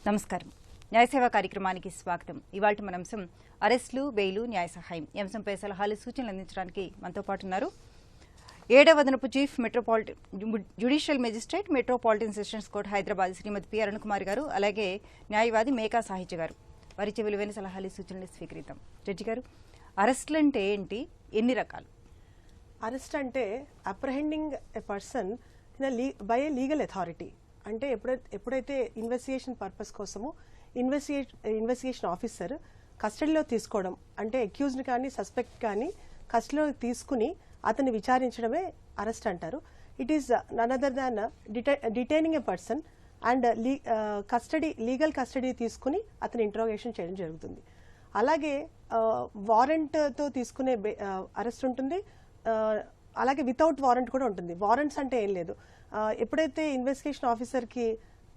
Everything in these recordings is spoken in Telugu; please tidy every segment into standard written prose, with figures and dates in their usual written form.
నమస్కారం. న్యాయసేవ కార్యక్రమానికి స్వాగతం. ఇవాల్టి మన అంశం అరెస్టులు, బెయిలు, న్యాయ సహాయం. ఈ అంశంపై సలహాలు, సూచనలు అందించడానికి మనతో పాటు ఉన్నారు 7వ అదనపు chief judicial magistrate, metropolitan sessions court Hyderabad Shrimati P Arun Kumar గారు, అలాగే న్యాయవాది మేకా సాహిత్య గారు. వారిచ్చే విలువైన సలహాలు, సూచనలు స్వీకరిద్దాం. జడ్జి గారు, అరెస్టులు అంటే ఏంటి, ఎన్ని రకాలు? అరెస్ట్ అంటే apprehending a person by a legal authority. అంటే ఎప్పుడైతే ఇన్వెస్టిగేషన్ పర్పస్ కోసము ఇన్వెస్టిగేషన్ ఆఫీసర్ కస్టడీలో తీసుకోవడం, అంటే అక్యూజ్ని కానీ సస్పెక్ట్ కానీ కస్టడీలో తీసుకుని అతన్ని విచారించడమే అరెస్ట్ అంటారు. It is none other than detaining a person and legal custody తీసుకుని అతని ఇంట్రోగేషన్ చేయడం జరుగుతుంది. అలాగే వారెంట్తో తీసుకునే అరెస్ట్ ఉంటుంది, అలాగే వితౌట్ వారెంట్ కూడా ఉంటుంది. వారెంట్స్ అంటే ఏం లేదు, ఎప్పుడైతే ఇన్వెస్టిగేషన్ ఆఫీసర్కి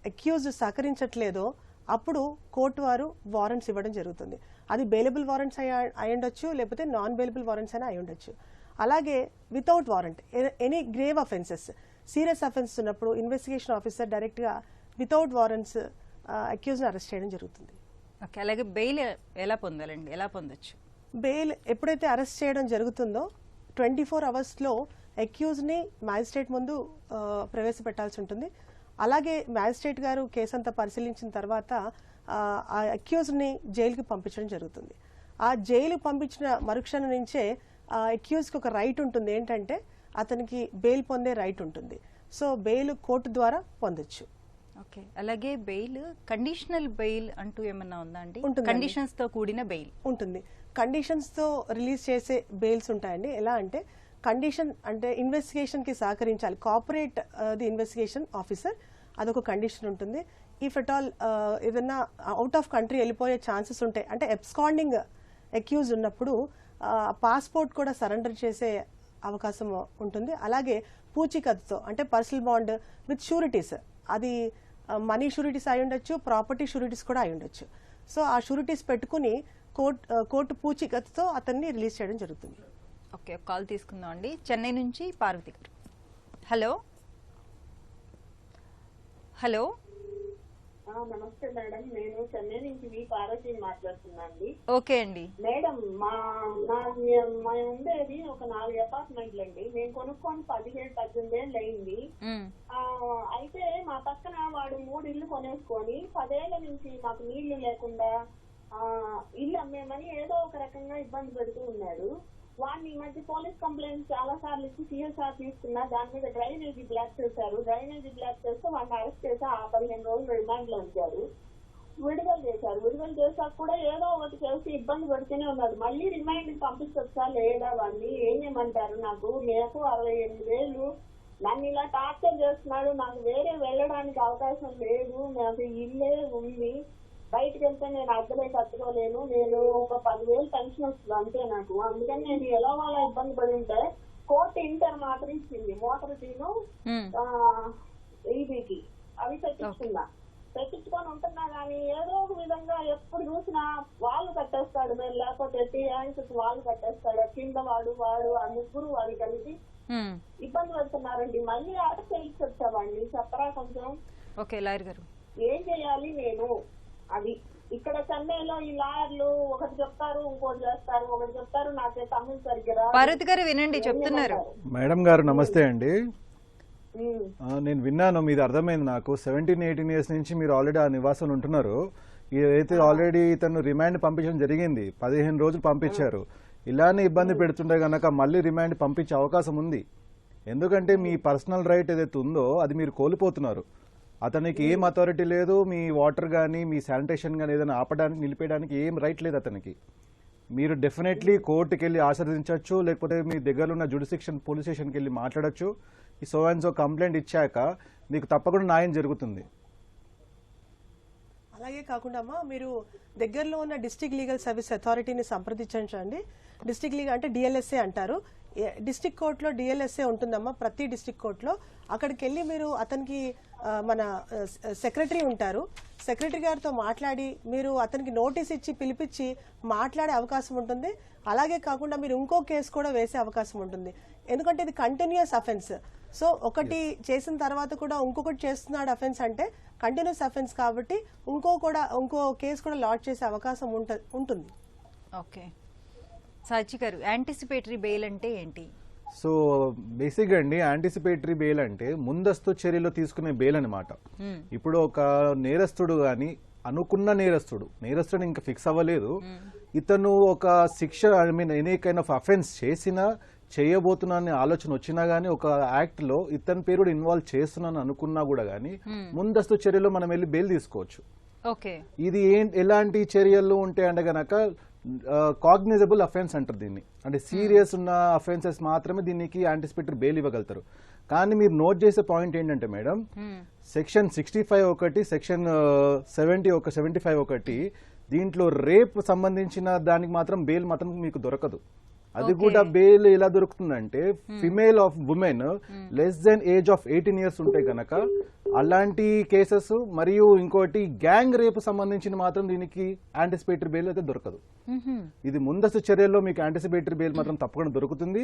అక్యూజ్ సహకరించట్లేదో అప్పుడు కోర్టు వారు వారెంట్స్ ఇవ్వడం జరుగుతుంది. అది బెయిలబుల్ వారెంట్స్ అయి ఉండొచ్చు, లేకపోతే నాన్ బెయిలబుల్ వారెంట్స్ అయినా అయి ఉండొచ్చు. అలాగే without warrant any grave offences, serious offences ఉన్నప్పుడు ఇన్వెస్టిగేషన్ ఆఫీసర్ డైరెక్ట్గా వితౌట్ వారెంట్స్ అక్యూజ్ని అరెస్ట్ చేయడం జరుగుతుంది. ఓకే, అలాగే బెయిల్ ఎలా పొందాలండి, ఎలా పొందొచ్చు? బెయిల్ ఎప్పుడైతే అరెస్ట్ చేయడం జరుగుతుందో 24 అవర్స్లో అక్యూజ్ని మ్యాజిస్ట్రేట్ ముందు ప్రవేశపెట్టాల్సి ఉంటుంది. అలాగే మ్యాజిస్ట్రేట్ గారు కేసు అంతా పరిశీలించిన తర్వాత ఆ అక్యూజ్ని జైలుకి పంపించడం జరుగుతుంది. ఆ జైలు పంపించిన మరుక్షణం నుంచే అక్యూజ్కి ఒక రైట్ ఉంటుంది, ఏంటంటే అతనికి బెయిల్ పొందే రైట్ ఉంటుంది. సో బెయిల్ కోర్టు ద్వారా పొందొచ్చు. ఓకే, అలాగే బెయిల్, కండిషనల్ బెయిల్ అంటూ ఏమన్నా ఉందా అండి? ఉంటుంది, కండిషన్స్ తో కూడిన బెయిల్ ఉంటుంది. కండిషన్స్ తో రిలీజ్ చేసే బెయిల్స్ ఉంటాయండి. ఎలా అంటే కండిషన్ అంటే ఇన్వెస్టిగేషన్ కి సహకరించాలి, కోఆపరేట్ ది ఇన్వెస్టిగేషన్ ఆఫీసర్, అదొక కండిషన్ ఉంటుంది. ఇఫ్ ఎట్ ఆల్ ఏదైనా అవుట్ ఆఫ్ కంట్రీ వెళ్ళిపోయే ఛాన్సెస్ ఉంటాయి, అంటే అబ్స్కాండింగ్ అక్యూజ్ ఉన్నప్పుడు పాస్పోర్ట్ కూడా సరెండర్ చేసే అవకాశం ఉంటుంది. అలాగే పూచీకత్తుతో, అంటే పర్సనల్ బాండ్ విత్ షూరిటీస్, అది మనీ షూరిటీస్ అయి ఉండొచ్చు, ప్రాపర్టీ షూరిటీస్ కూడా అయి ఉండొచ్చు. సో ఆ షూరిటీస్ పెట్టుకుని కోర్టు పూచీకత్తుతో అతన్ని రిలీజ్ చేయడం జరుగుతుంది. ఓకే, ఒక కాల్ తీసుకుందాం అండి. చెన్నై నుంచి పార్వతి గారు. హలో హలో నమస్తే మేడం, నేను చెన్నై నుంచి వి పార్వతి మాట్లాడుతున్నాండి. ఓకే అండి మేడం, మేము ఉండేది ఒక 4 అపార్ట్మెంట్లు అండి. మేము కొనుక్కొని 17-18 ఏళ్ళు అయింది. అయితే మా పక్కన వాడు 3 ఇళ్లు కొనేసుకొని 10 ఏళ్ల నుంచి మాకు నీళ్లు లేకుండా ఇల్లు అమ్మేమని ఏదో ఒక రకంగా ఇబ్బంది పెడుతూ ఉన్నాడు. వాడిని ఈ మధ్య పోలీస్ కంప్లైంట్ చాలా సార్లు ఇచ్చి సిఎస్ఆర్ తీసుకున్నా, దాని మీద డ్రైనేజీ బ్లాక్ చేశారు. డ్రైనేజీ బ్లాక్ చేస్తే వాడిని అరెస్ట్ చేసి 15 రోజులు రిమాండ్ లో ఉంచారు. విడుదల చేశారు. విడుదల చేశాక కూడా ఏదో ఒకటి చేసి ఇబ్బంది పెడుతూనే ఉన్నాడు. మళ్ళీ రిమైండ్ పంపించొచ్చా లేదా, వాడిని ఏం చేయమంటారు? నాకు 68 ఏళ్ళు, నన్ను ఇలా టార్చర్ చేస్తున్నాడు. నాకు వేరే వెళ్ళడానికి అవకాశం లేదు. నాకు ఇల్లే ఉంది. బయటకు వెళ్తే నేను అద్దలే కట్టుకోలేను. నేను ఒక 10,000 పెన్షన్ వస్తుంది అంతే నాకు. అందుకని నేను ఎలా వాళ్ళ ఇబ్బంది పడి ఉంటే కోర్టు ఇంటర్ మాత్రం ఇచ్చింది. మోటార్ టీను ఈబీకి అవి పెట్టించుకొని ఉంటున్నా కానీ ఏదో ఒక విధంగా ఎప్పుడు చూసినా వాళ్ళు కట్టేస్తాడు, మేము లేకపోతే వాళ్ళు కట్టేస్తాడు. కింద వాడు ఆ ముగ్గురు వాళ్ళు కలిసి ఇబ్బంది పెడుతున్నారండి. మళ్ళీ అరెస్ట్ చేయించి వచ్చామండి. చెప్పరా కొంచెం? ఓకే, లాయర్ గారు ఏం చేయాలి నేను? అది ఇక్కడ చెన్నైలో ఈ లాయర్లు ఒకటి చెప్తారు, ఇంకోటి చేస్తారు, ఒకటి చెప్తారు. నాకే తమిళ సరిగ్గా పార్వతి గారు వినండి, చెప్తున్నారు. మేడం గారు నమస్తే అండి. నేను విన్నాను, మీది అర్థమైంది నాకు. 17-18 ఇయర్స్ నుంచి మీరు ఆల్రెడీ ఆ నివాసం ఉంటున్నారు. ఏదైతే ఆల్రెడీ ఇతను రిమాండ్ పంపించడం జరిగింది, 15 రోజులు పంపించారు. ఇలానే ఇబ్బంది పెడుతుంటే గనక మళ్ళీ రిమాండ్ పంపించే అవకాశం ఉంది. ఎందుకంటే మీ పర్సనల్ రైట్ ఏదైతే ఉందో అది మీరు కోల్పోతున్నారు. అతనికి ఏం అథారిటీ లేదు, మీ వాటర్ కానీ మీ శానిటేషన్ కానీ ఏదైనా ఆపడానికి నిలిపేయడానికి ఏం రైట్ లేదు అతనికి. మీరు డెఫినెట్లీ కోర్టుకి వెళ్ళి ఆశ్రదించవచ్చు, లేకపోతే మీ దగ్గర ఉన్న జ్యుడిషియల్ పోలీస్ స్టేషన్కి వెళ్ళి మాట్లాడచ్చు. ఈ సో అండ్ సో కంప్లైంట్ ఇచ్చాక మీకు తప్పకుండా న్యాయం జరుగుతుంది. అలాగే కాకుండా మీరు దగ్గరలో ఉన్న డిస్ట్రిక్ట్ లీగల్ సర్వీస్ అథారిటీని సంప్రదించండి. డిస్ట్రిక్ట్ లీగల్ అంటే డిఎల్ఎస్ఏ అంటారు. డిస్ట్రిక్ట్ కోర్టులో డిఎల్ఎస్ఏ ఉంటుందమ్మా, ప్రతి డిస్ట్రిక్ట్ కోర్టులో. అక్కడికి వెళ్ళి మీరు అతనికి మన సెక్రటరీ ఉంటారు, సెక్రటరీ గారితో మాట్లాడి మీరు అతనికి నోటీస్ ఇచ్చి పిలిపించి మాట్లాడే అవకాశం ఉంటుంది. అలాగే కాకుండా మీరు ఇంకో కేసు కూడా వేసే అవకాశం ఉంటుంది. ఎందుకంటే ఇది కంటిన్యూస్ అఫెన్స్. సో ఒకటి చేసిన తర్వాత కూడా ఇంకొకటి చేస్తున్నాడు అఫెన్స్ అంటే కంటిన్యూస్ అఫెన్స్ కాబట్టి ఇంకో కేసు కూడా లాడ్ చేసే అవకాశం ఉంటుంది. ఓకే, సాచి గారు, యాంటిసిపేటరీ బెయిల్ అంటే ఏంటి? సో బేసిక్గా అండి, యాంటిసిపేటరీ బెయిల్ అంటే ముందస్తు చర్యలు తీసుకునే బెయిల్ అనమాట. ఇప్పుడు ఒక నేరస్తుడు గాని అనుకున్న నేరస్తుడు ఇంకా ఫిక్స్ అవ్వలేదు, ఇతను ఒక శిక్ష I mean any kind of offence చేసినా చేయబోతున్నా అనే ఆలోచన వచ్చినా గానీ ఒక యాక్ట్ లో ఇతని పేరు ఇన్వాల్వ్ చేస్తున్నాను అనుకున్నా కూడా గానీ ముందస్తు చర్యలో మనం వెళ్ళి బెయిల్ తీసుకోవచ్చు. ఇది ఎలాంటి చర్యలు ఉంటాయి అంటే గనక కాగ్నిజబుల్ అఫెన్స్ అంటారు దీన్ని. అంటే సీరియస్ ఉన్న అఫెన్సెస్ మాత్రమే దీనికి యాంటిసిపేటరీ బెయిల్ ఇవ్వగలుగుతారు. కానీ మీరు నోట్ చేసే పాయింట్ ఏంటంటే మేడం, సెక్షన్ 65 ఒకటి, సెక్షన్ 75 ఒకటి, దీంట్లో రేప్ సంబంధించిన దానికి మాత్రం బెయిల్ మాత్రం మీకు దొరకదు. అది కూడా బెయిల్ ఎలా దొరుకుతుందంటే female of women less than age of 18 years ఉంటే గనక అలాంటి కేసెస్, మరియు ఇంకోటి గ్యాంగ్ రేపు సంబంధించిన మాత్రం దీనికి యాంటిసిపేటరీ బెయిల్ అయితే దొరకదు. ఇది ముందస్తు చర్యల్లో మీకు యాంటిసిపేటరీ బెయిల్ మాత్రం తప్పకుండా దొరుకుతుంది.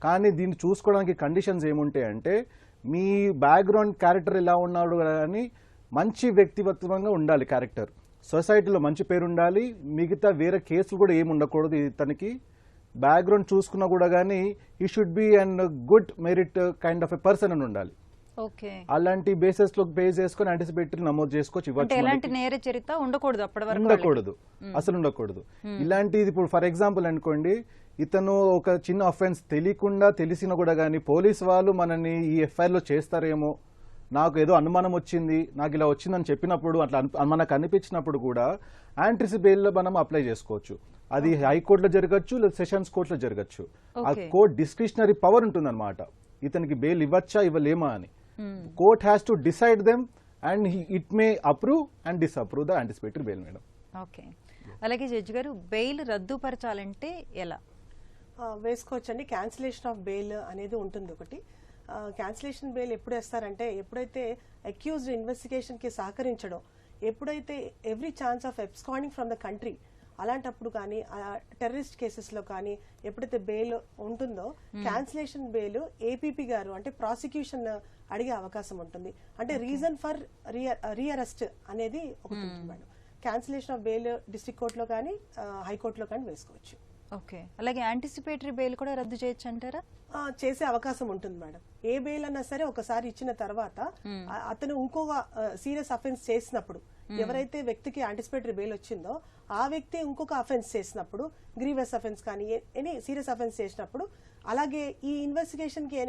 కానీ దీన్ని చూసుకోవడానికి కండిషన్స్ ఏముంటాయంటే మీ బ్యాక్గ్రౌండ్ క్యారెక్టర్ ఎలా ఉన్నాడు కానీ మంచి వ్యక్తిగతంగా ఉండాలి క్యారెక్టర్, సొసైటీలో మంచి పేరు ఉండాలి, మిగతా వేరే కేసులు కూడా ఏమి ఉండకూడదు. తనకి బ్యాక్గ్రౌండ్ చూసుకున్నా కూడా కానీ ఈ should be and good merit kind of a person అని ఉండాలి. అలాంటి బేసిస్ లో బేస్ చేసుకుని యాంటిసిపేటరీ నమోదు చేసుకోవచ్చు. ఉండకూడదు, అసలు ఉండకూడదు. ఇలాంటిది ఇప్పుడు ఫర్ ఎగ్జాంపుల్ అనుకోండి, ఇతను ఒక చిన్న అఫెన్స్ తెలియకుండా తెలిసినా కూడా కానీ పోలీస్ వాళ్ళు మనని ఈ ఎఫ్ఐఆర్ లో చేస్తారేమో, నాకు ఏదో అనుమానం వచ్చింది, నాకు ఇలా వచ్చిందని చెప్పినప్పుడు అట్లా మనకు అనిపించినప్పుడు కూడా యాంటిసిపేటరీ బెయిల్ లో మనం అప్లై చేసుకోవచ్చు. అది హైకోర్టులో జరగచ్చు లేదా సెషన్స్ కోర్టులో జరగచ్చు. ఆ కోర్ట్ డిస్క్రిషనరీ పవర్ ఉంటుంది అనమాట, ఇతనికి బెయిల్ ఇవ్వచ్చా ఇవ్వలేమా అని. Court has to decide them and it may approve and disapprove the anticipatory bail madam. Okay, అలాగే జడ్జి గారు, బెయిల్ రద్దుపరచాలంటే ఎలా వేసుకోవచ్చండి? క్యాన్సిలేషన్ ఆఫ్ బెయిల్ అనేది ఉంటుంది ఒకటి. క్యాన్సిలేషన్ బెయిల్ ఎప్పుడు వేస్తారంటే ఎప్పుడైతే అక్యూజ్డ్ ఇన్వెస్టిగేషన్ కి సహకరించడం, ఎప్పుడైతే every chance of absconding from the country, అలాంటప్పుడు కానీ టెర్రరిస్ట్ కేసెస్ లో కానీ ఎప్పుడైతే బెయిల్ ఉంటుందో క్యాన్సిలేషన్ బెయిల్ ఏపీపీ గారు అంటే ప్రాసిక్యూషన్ అడిగే అవకాశం ఉంటుంది. అంటే రీజన్ ఫర్ రీఅరెస్ట్ అనేది ఒకటి ఉంటుంది madam. Cancellation of bail district కోర్టులో కానీ హైకోర్టులో కానీ వేసుకోవచ్చు. ఓకే, అలాగే యాంటిసిపేటరీ బెయిల్ కూడా రద్దు చేయొచ్చు అంటారా? చేసే అవకాశం ఉంటుంది మేడం. ఏ బెయిల్ అన్నా సరే ఒకసారి ఇచ్చిన తర్వాత అతను ఇంకొక సీరియస్ అఫెన్స్ చేసినప్పుడు, ఎవరైతే వ్యక్తికి యాంటిసిపేటరీ బెయిల్ వచ్చిందో ఆ వ్యక్తి ఇంకొక అఫెన్స్ చేసినప్పుడు, గ్రీవియస్ అఫెన్స్ కానీ ఎనీ సీరియస్ అఫెన్స్ చేసినప్పుడు, అలాగే ఈ ఇన్వెస్టిగేషన్ కి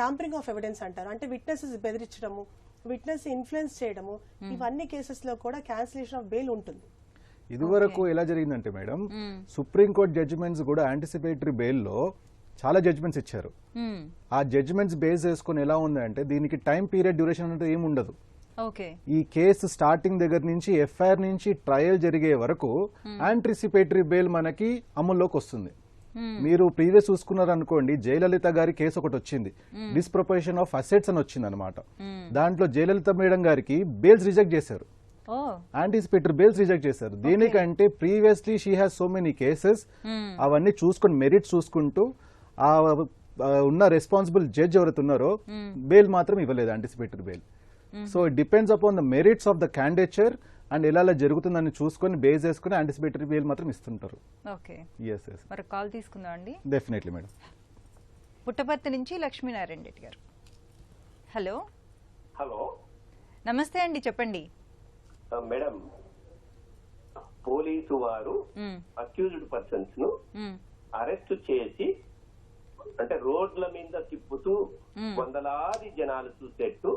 టాంపరింగ్ ఆఫ్ ఎవిడెన్స్ అంటారు, అంటే విట్నెసెస్ బెదిరించడము, విట్నెస్ ఇన్ఫ్లుయెన్స్ చేయడము, ఇవన్నీ కేసెస్ లో కూడా క్యాన్సిలేషన్ ఆఫ్ బెయిల్ ఉంటుంది. ఇదివరకు ఎలా జరిగిందంటే మేడం, సుప్రీంకోర్టు జడ్జిమెంట్స్ కూడా యాంటిసిపేటరీ బెయిల్ లో చాలా జడ్జిమెంట్స్ ఇచ్చారు. ఆ జడ్జిమెంట్స్ బేస్ చేసుకుని ఎలా ఉందంటే దీనికి టైం పీరియడ్ డ్యూరేషన్ అంటే ఏమి ఉండదు. ఈ కేసు స్టార్టింగ్ దగ్గర నుంచి ఎఫ్ఐఆర్ నుంచి ట్రయల్ జరిగే వరకు యాంటిసిపేటరీ బెయిల్ మనకి అమల్లోకి వస్తుంది. మీరు ప్రీవియస్ చూసుకున్నారు అనుకోండి, జయలలిత గారి కేసు ఒకటి వచ్చింది, డిస్ప్రపోర్షన్ ఆఫ్ అసెట్స్ అని వచ్చింది అనమాట. దాంట్లో జయలలిత మేడం గారికి బెయిల్స్ రిజెక్ట్ చేశారు, యాంటిసిపేటరీ బెయిల్స్ రిజెక్ట్ చేశారు. దేనికంటే previously she has so many cases, అవన్నీ చూసుకుని మెరిట్ చూసుకుంటూ ఆ ఉన్న రెస్పాన్సిబుల్ జడ్జ్ ఎవరైతే ఉన్నారో బెయిల్ మాత్రం ఇవ్వలేదు, anticipatory bail. So it depends upon the merits of the candidature and ఎలా జరుగుతుందని చూసుకొని బేస్ చేసుకుని యాంటిసిపేటరీ బెయిల్ మాత్రం ఇస్తుంటారు. ఓకే, మరి కాల్ తీసుకుందాం అండి. Definitely madam. పుట్టపర్తి నుంచి లక్ష్మీనారాయణ రెడ్డి గారు. హలో. హలో, నమస్తే అండి, చెప్పండి. మేడం, పోలీసు వారు అక్యూజ్డ్ పర్సన్స్ ను అరెస్ట్ చేసి అంటే రోడ్ల మీద తిప్పుతూ వందలాది జనాలు చూసేట్టు,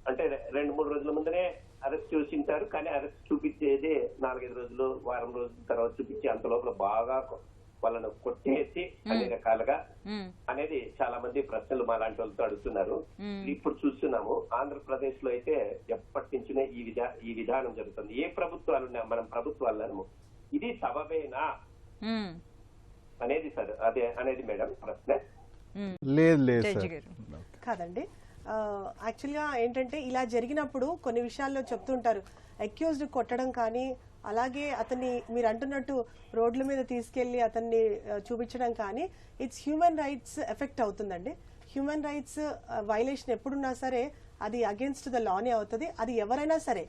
అంటే 2-3 రోజుల ముందనే అరెస్ట్ చూసింటారు, కానీ అరెస్ట్ చూపించేదే 4-5 రోజులు, వారం రోజుల తర్వాత చూపించి అంత లోపల బాగా వాళ్ళను కొట్టేసి అన్ని రకాలుగా అనేది చాలా మంది ప్రశ్నలు మా లాంటి వాళ్ళతో అడుగుతున్నారు. ఇప్పుడు చూస్తున్నాము ఆంధ్రప్రదేశ్ లో అయితే ఎప్పటి నుంచినే ఈ విధానం జరుగుతుంది. ఏ ప్రభుత్వాలు మనం ప్రభుత్వాలను ఇది సబబేనా అనేది సార్, అదే అనేది మేడం ప్రశ్న. కాదండి, యాక్చువల్గా ఏంటంటే ఇలా జరిగినప్పుడు కొన్ని విషయాల్లో చెప్తుంటారు, అక్యూజ్డ్ కొట్టడం కానీ అలాగే అతన్ని మీరు అంటున్నట్టు రోడ్ల మీద తీసుకెళ్లి అతన్ని చూపించడం కానీ ఇట్స్ హ్యూమన్ రైట్స్ ఎఫెక్ట్ అవుతుందండి. హ్యూమన్ రైట్స్ వైలేషన్ ఎప్పుడున్నా సరే అది అగేన్స్ట్ ద లానే అవుతుంది. అది ఎవరైనా సరే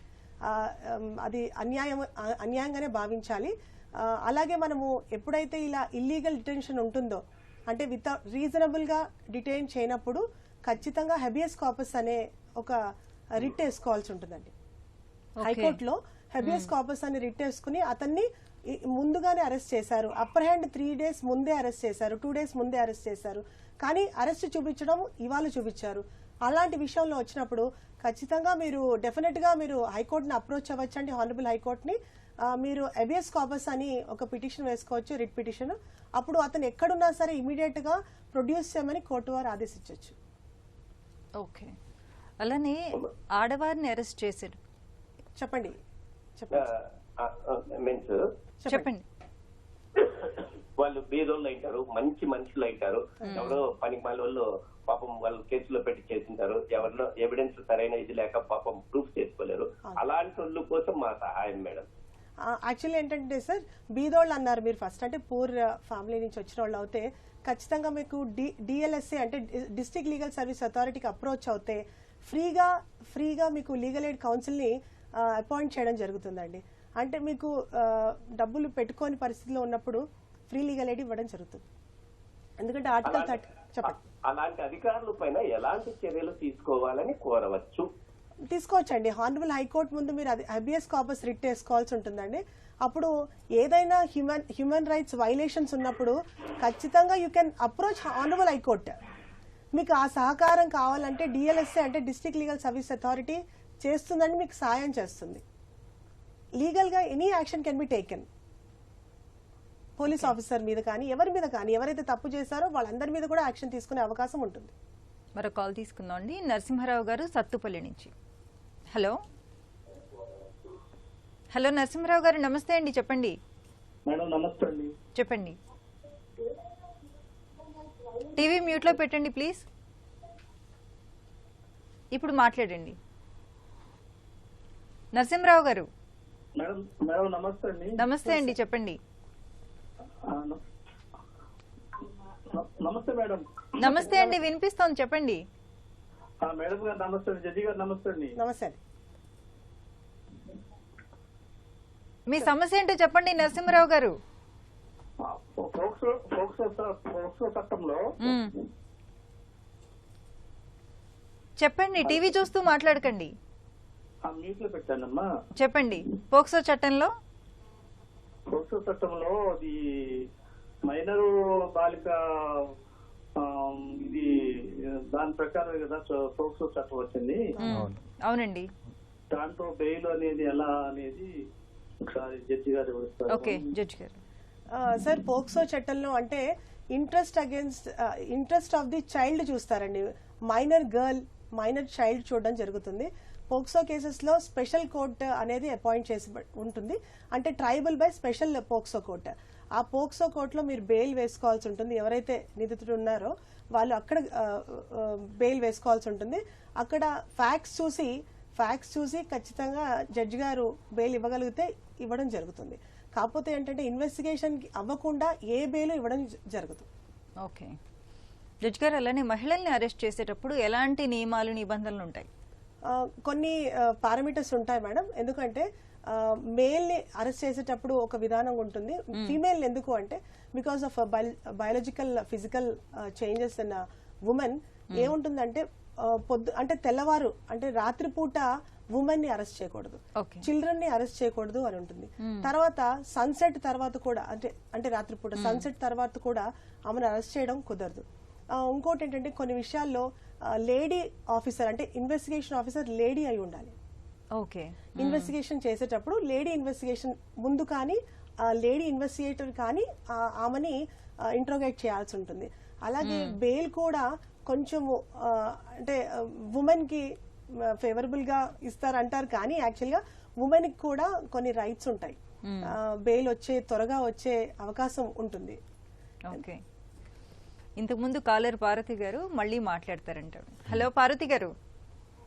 అది అన్యాయంగానే భావించాలి. అలాగే మనము ఎప్పుడైతే ఇలా ఇల్లీగల్ డిటెన్షన్ ఉంటుందో అంటే వితౌట్ రీజనబుల్గా డిటైన్ చేయనప్పుడు ఖచ్చితంగా హెబియస్ కార్పస్ అనే ఒక రిట్ వేసుకోవాల్సి ఉంటుందండి. హైకోర్టులో హెబియస్ కార్పస్ అని రిట్ వేసుకుని అతన్ని ముందుగానే అరెస్ట్ చేశారు. అప్పర్ హ్యాండ్ 3 days ముందే అరెస్ట్ చేశారు, 2 days ముందే అరెస్ట్ చేశారు. కానీ అరెస్ట్ చూపించడం ఇవాళ చూపించారు. అలాంటి విషయంలో వచ్చినప్పుడు ఖచ్చితంగా మీరు డెఫినెట్గా మీరు హైకోర్టుని అప్రోచ్ అవ్వచ్చండి. హానరబుల్ హైకోర్టుని మీరు హెబియస్ కార్పస్ అని ఒక పిటిషన్ వేసుకోవచ్చు, రిట్ పిటిషన్. అప్పుడు అతను ఎక్కడున్నా సరే ఇమీడియట్గా ప్రొడ్యూస్ చేయమని కోర్టు వారు ఆదేశించవచ్చు. ఓకే, అలానే ఆడవారిని అరెస్ట్ చేశారు. చెప్పండి మీన్స్ చెప్పండి. వాళ్ళు బీదోళ్ళు అయితారు, మంచి మనుషులు అయితారు, ఎవరో పనికి మాల వాళ్ళు పాపం వాళ్ళు కేసులో పెట్టి చేసింటారు, ఎవరిలో ఎవిడెన్స్ సరైన ఇది లేక పాపం ప్రూఫ్ చేసుకోలేరు. అలాంటి వాళ్ళ కోసం మా సహాయం మేడం. యాక్చువల్లీ ఏంటంటే సార్, బీదోళ్ళు అన్నారు మీరు ఫస్ట్, అంటే పూర్ ఫ్యామిలీ నుంచి వచ్చిన వాళ్ళు అయితే ఖచ్చితంగా మీకు డిఎల్ఎస్ఏ అంటే డిస్ట్రిక్ట్ లీగల్ సర్వీస్ అథారిటీకి అప్రోచ్ అవుతే ఫ్రీగా మీకు లీగల్ ఎయిడ్ కౌన్సిల్ని అపాయింట్ చేయడం జరుగుతుందండి. అంటే మీకు డబ్బులు పెట్టుకోని పరిస్థితిలో ఉన్నప్పుడు ఫ్రీ లీగల్ ఎయిడ్ ఇవ్వడం జరుగుతుంది. ఎందుకంటే ఆర్టికల్ 30 చెప్పండి. అలాంటి అధికారుల పైన ఎలాంటి చర్యలు తీసుకోవాలని కోరవచ్చు? తీసుకోవచ్చండి. హానరబుల్ హైకోర్టు ముందు మీరు హెబియస్ కార్పస్ రిట్ వేసుకోవాల్సి ఉంటుందండి. అప్పుడు ఏదైనా హ్యూమన్ రైట్స్ వైలేషన్స్ ఉన్నప్పుడు ఖచ్చితంగా you can approach honourable high court. మీకు ఆ సహకారం కావాలంటే డిఎల్ఎస్ఏ అంటే డిస్ట్రిక్ట్ లీగల్ సర్వీస్ అథారిటీ చేస్తుందని మీకు సాయం చేస్తుంది. లీగల్గా any action can be taken. Police officer మీద కానీ ఎవరి మీద కానీ ఎవరైతే తప్పు చేశారో వాళ్ళందరి మీద కూడా యాక్షన్ తీసుకునే అవకాశం ఉంటుంది. మరో కాల్ తీసుకుందాం అండి. నరసింహారావు గారు సత్తుపల్లి నుంచి. హలో నరసింహారావు గారు నమస్తే అండి, చెప్పండి. మేడం నమస్తే అండి. చెప్పండి. టీవీ మ్యూట్ లో పెట్టండి ప్లీజ్. ఇప్పుడు మాట్లాడండి నరసింహారావు గారు. మేడం నమస్తే అండి. నమస్తే అండి, చెప్పండి. నమస్తే మేడం. నమస్తే అండి, వినిపిస్తోంది, చెప్పండి. మేడం గారు నమస్తే, జడ్జి గారు నమస్తే అండి. నమస్తే. మీ సమస్య ఏంటో చెప్పండి నరసింహారావు గారు. పోక్సో చట్టంలో చెప్పండి, టీవీ చూస్తూ మాట్లాడకండి. మీట్లో పెట్టానమ్మా. చెప్పండి. పోక్సో చట్టంలో అది మైనరు బాలిక ఇది దాని ప్రకారం కదా పోక్సో చట్టం వచ్చింది. అవునండి. దాంట్లో బెయిల్ అనేది ఎలా అనేది ఒకసారి జడ్జి గారు వివరిస్తారు. ఓకే జడ్జి గారు. సార్, పోక్సో చట్టంలో అంటే ఇంట్రెస్ట్ ఆఫ్ ది చైల్డ్ చూస్తారండి. మైనర్ చైల్డ్ చూడడం జరుగుతుంది. పోక్సో కేసెస్ లో స్పెషల్ కోర్ట్ అనేది అపాయింట్ చేసి ఉంటుంది. అంటే tribal by special POCSO court. ఆ పోక్సో కోర్టులో మీరు బెయిల్ వేసుకోవాల్సి ఉంటుంది. ఎవరైతే నిందితుడు ఉన్నారో వాళ్ళు అక్కడ బెయిల్ వేసుకోవాల్సి ఉంటుంది. అక్కడ ఫ్యాక్ట్స్ చూసి ఖచ్చితంగా జడ్జి గారు బెయిల్ ఇవ్వగలిగితే ఇవ్వడం జరుగుతుంది. కాకపోతే ఏంటంటే ఇన్వెస్టిగేషన్ అవ్వకుండా ఏ బెయిల్ ఇవ్వడం జరగదు. ఓకే జడ్జి గారు, అలానే మహిళల్ని అరెస్ట్ చేసేటప్పుడు ఎలాంటి నియమాలు నిబంధనలు ఉంటాయి? కొన్ని పారామీటర్స్ ఉంటాయి మేడం. ఎందుకంటే మేల్ ని అరెస్ట్ చేసేటప్పుడు ఒక విధానం ఉంటుంది, ఫీమేల్ ఎందుకు అంటే because of biological physical changes in women ఏముంటుందంటే అంటే తెల్లవారు అంటే రాత్రిపూట ఉమెన్ ని అరెస్ట్ చేయకూడదు, చిల్డ్రన్ ని అరెస్ట్ చేయకూడదు అని ఉంటుంది. తర్వాత సన్సెట్ తర్వాత కూడా అంటే రాత్రిపూట సన్సెట్ తర్వాత కూడా ఆమెను అరెస్ట్ చేయడం కుదరదు. ఇంకోటి ఏంటంటే కొన్ని విషయాల్లో లేడీ ఆఫీసర్ అంటే ఇన్వెస్టిగేషన్ ఆఫీసర్ లేడీ అయి ఉండాలి. ఓకే, ఇన్వెస్టిగేషన్ చేసేటప్పుడు లేడీ ఇన్వెస్టిగేషన్ ముందు కానీ లేడీ ఇన్వెస్టిగేటర్ కానీ ఆమెని ఇంట్రోగేట్ చేయాల్సి ఉంటుంది. అలాగే బెయిల్ కూడా కొంచెం అంటే ఉమెన్ కి ఫేవరబుల్ గా ఇస్తారంటారు, కానీ యాక్చువల్ గా ఉమెన్ కి కూడా కొన్ని రైట్స్ ఉంటాయి. బెయిల్ త్వరగా వచ్చే అవకాశం ఉంటుంది. ఓకే, ఇంతకుముందు కాలర్ పార్వతి గారు మళ్ళీ మాట్లాడతారంట. హలో పార్వతి గారు.